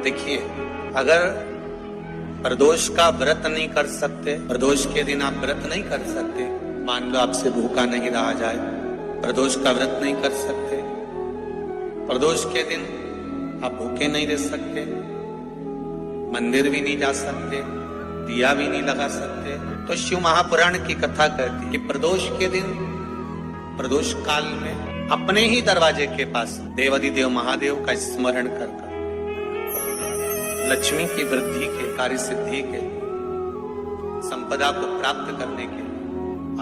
देखिए, अगर प्रदोष का व्रत नहीं कर सकते, प्रदोष के दिन आप व्रत नहीं कर सकते, मान लो आपसे भूखा नहीं रहा जाए, प्रदोष का व्रत नहीं कर सकते, प्रदोष के दिन आप भूखे नहीं रह सकते, मंदिर भी नहीं जा सकते, दिया भी नहीं लगा सकते, तो शिव महापुराण की कथा कहती है कि प्रदोष के दिन, प्रदोष काल में अपने ही दरवाजे के पास देवाधिदेव महादेव का स्मरण कर लक्ष्मी की वृद्धि के, कार्य सिद्धि के, संपदा को प्राप्त करने के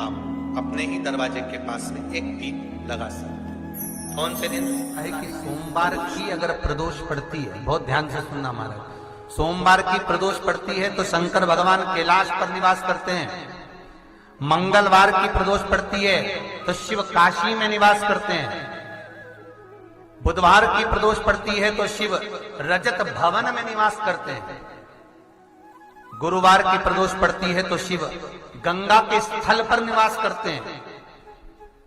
आप अपने ही दरवाजे के पास में एक दीप लगा सकते। कौन से दिन है कि सोमवार की अगर प्रदोष पड़ती है, बहुत ध्यान से सुनना महाराज, सोमवार की प्रदोष पड़ती है तो शंकर भगवान कैलाश पर निवास करते हैं। मंगलवार की प्रदोष पड़ती है तो शिव काशी में निवास करते हैं। बुधवार की प्रदोष पड़ती है तो शिव रजत भवन में निवास करते हैं। गुरुवार की प्रदोष पड़ती है तो शिव गंगा के स्थल पर निवास करते हैं।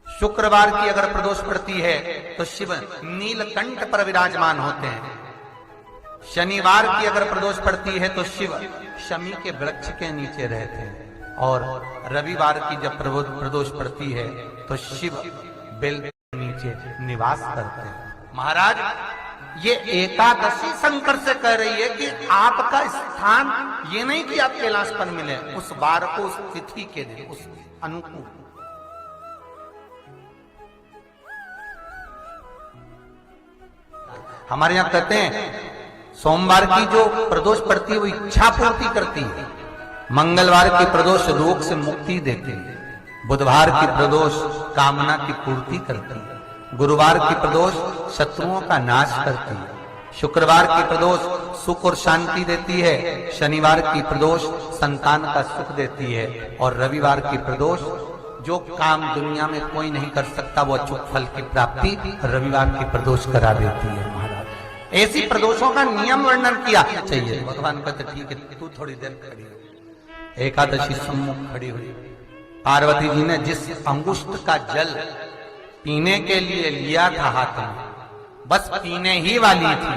शुक्रवार की अगर प्रदोष पड़ती है तो शिव नीलकंठ पर विराजमान होते हैं। शनिवार की अगर प्रदोष पड़ती है तो शिव शमी के वृक्ष के नीचे रहते हैं। और रविवार की जब प्रदोष पड़ती है तो शिव बेल के नीचे निवास करते हैं। महाराज, ये एकादशी शंकर से कह रही है कि आपका स्थान ये नहीं कि आप कैलाश पर मिले, उस बार को, उस तिथि के दिन, उस अनुकूल। हमारे यहां कहते हैं सोमवार की जो प्रदोष पड़ती है वो इच्छा पूर्ति करती है, मंगलवार की प्रदोष रोग से मुक्ति देती है, बुधवार की प्रदोष कामना की पूर्ति करती है, गुरुवार की प्रदोष शत्रुओं का नाश करती है, शुक्रवार की प्रदोष सुख और शांति देती है, शनिवार की प्रदोष संतान का सुख देती है, और रविवार की प्रदोष जो काम दुनिया में कोई नहीं कर सकता वो अचूक फल की प्राप्ति रविवार की प्रदोष करा देती है। महाराज, ऐसी प्रदोषों का नियम वर्णन किया चाहिए। भगवान कहते ठीक है, तू थोड़ी देर खड़ी हो। एकादशी सम्मुख खड़ी हुई, पार्वती जी ने जिस अंगुष्ठ का जल पीने के लिए लिया था हाथ में, बस पीने ही वाली थी,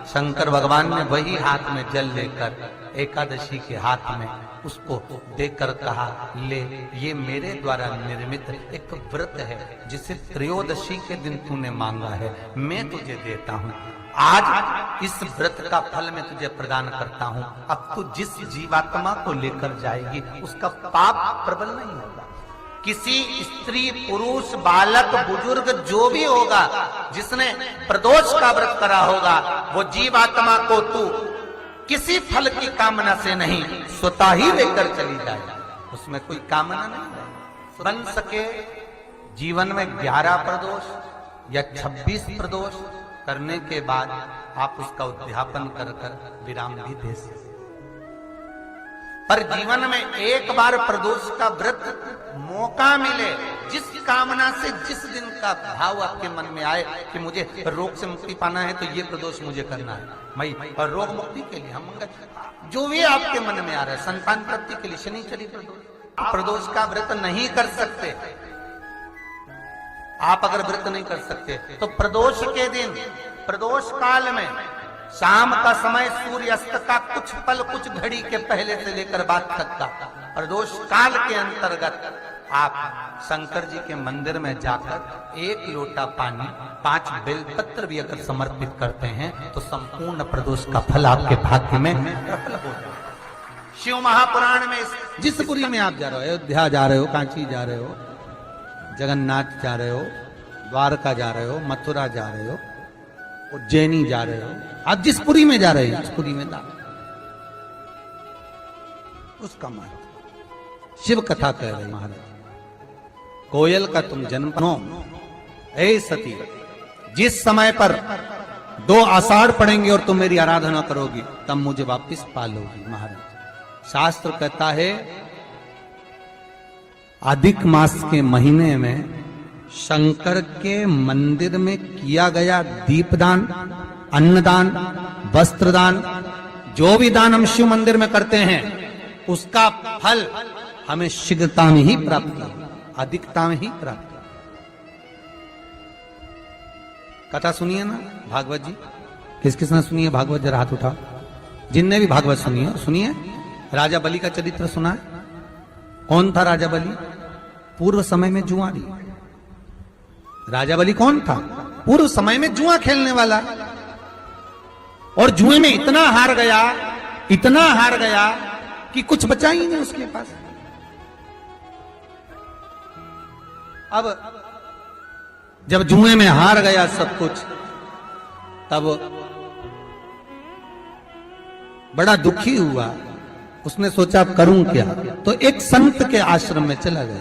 शंकर भगवान ने वही हाथ में जल लेकर एकादशी के हाथ में उसको देकर कहा, ले, ये मेरे द्वारा निर्मित एक व्रत है जिसे त्रयोदशी के दिन तूने मांगा है, मैं तुझे देता हूँ। आज इस व्रत का फल मैं तुझे प्रदान करता हूँ। अब तू जिस जीवात्मा को लेकर जाएगी उसका पाप प्रबल नहीं होगा। किसी स्त्री, पुरुष, बालक, बुजुर्ग जो भी होगा जिसने प्रदोष का व्रत करा होगा, वो जीवात्मा को तू किसी फल की कामना से नहीं, स्वतः ही लेकर चली जाए। उसमें कोई कामना नहीं बन सके। जीवन में 11 प्रदोष या 26 प्रदोष करने के बाद आप उसका उद्यापन कर विराम भी दे सकते। पर जीवन में एक बार प्रदोष का व्रत मौका मिले, जिस कामना से, जिस दिन का भाव आपके मन में आए कि मुझे रोग से मुक्ति पाना है तो ये प्रदोष मुझे करना है, मैं और रोग मुक्ति के लिए हम मंगल, जो भी आपके मन में आ रहा है, संतान प्राप्ति के लिए शनिचरी प्रदोष का व्रत नहीं कर सकते। आप अगर व्रत नहीं कर सकते तो प्रदोष के दिन, प्रदोष काल में शाम का समय, सूर्यास्त का कुछ पल, कुछ घड़ी के पहले से लेकर बाद तक का प्रदोष काल के अंतर्गत आप शंकर जी के मंदिर में जाकर 1 लोटा पानी, 5 बेलपत्र भी अगर समर्पित करते हैं तो संपूर्ण प्रदोष का फल आपके भाग्य में प्रबल हो जाए। शिव महापुराण में जिस पुरी में आप जा रहे हो, अयोध्या जा रहे हो, कांची जा रहे हो, जगन्नाथ जा रहे हो, द्वारका जा रहे हो, मथुरा जा रहे हो, उज्जैनी जा रहे हो, आप जिस पुरी में जा रहे हो, जिस पुरी में उसका महत्व शिव कथा कह रहे महाराज। कोयल का तुम जन्म नो, ऐ सती, जिस समय पर 2 आषाढ़ पड़ेंगे और तुम मेरी आराधना करोगी तब मुझे वापस पालोगी। महाराज, शास्त्र कहता है अधिक मास के महीने में शंकर के मंदिर में किया गया दीपदान, अन्नदान, वस्त्रदान, जो भी दान हम शिव मंदिर में करते हैं उसका फल हमें शीघ्रता में ही प्राप्त होगा, अधिकता में ही प्राप्त होगा। कथा सुनिए ना भागवत जी, किस किसने सुनी है भागवत? जरा हाथ उठाओ। जिनने भी भागवत सुनी है, सुनिए। राजा बलि का चरित्र सुना है? कौन था राजा बलि? पूर्व समय में जुआरी। राजा बलि कौन था? पूर्व समय में जुआ खेलने वाला, और जुए में इतना हार गया कि कुछ बचा ही नहीं उसके पास। अब जब जुए में हार गया सब कुछ, तब बड़ा दुखी हुआ। उसने सोचा अब करूं क्या, तो एक संत के आश्रम में चला गया।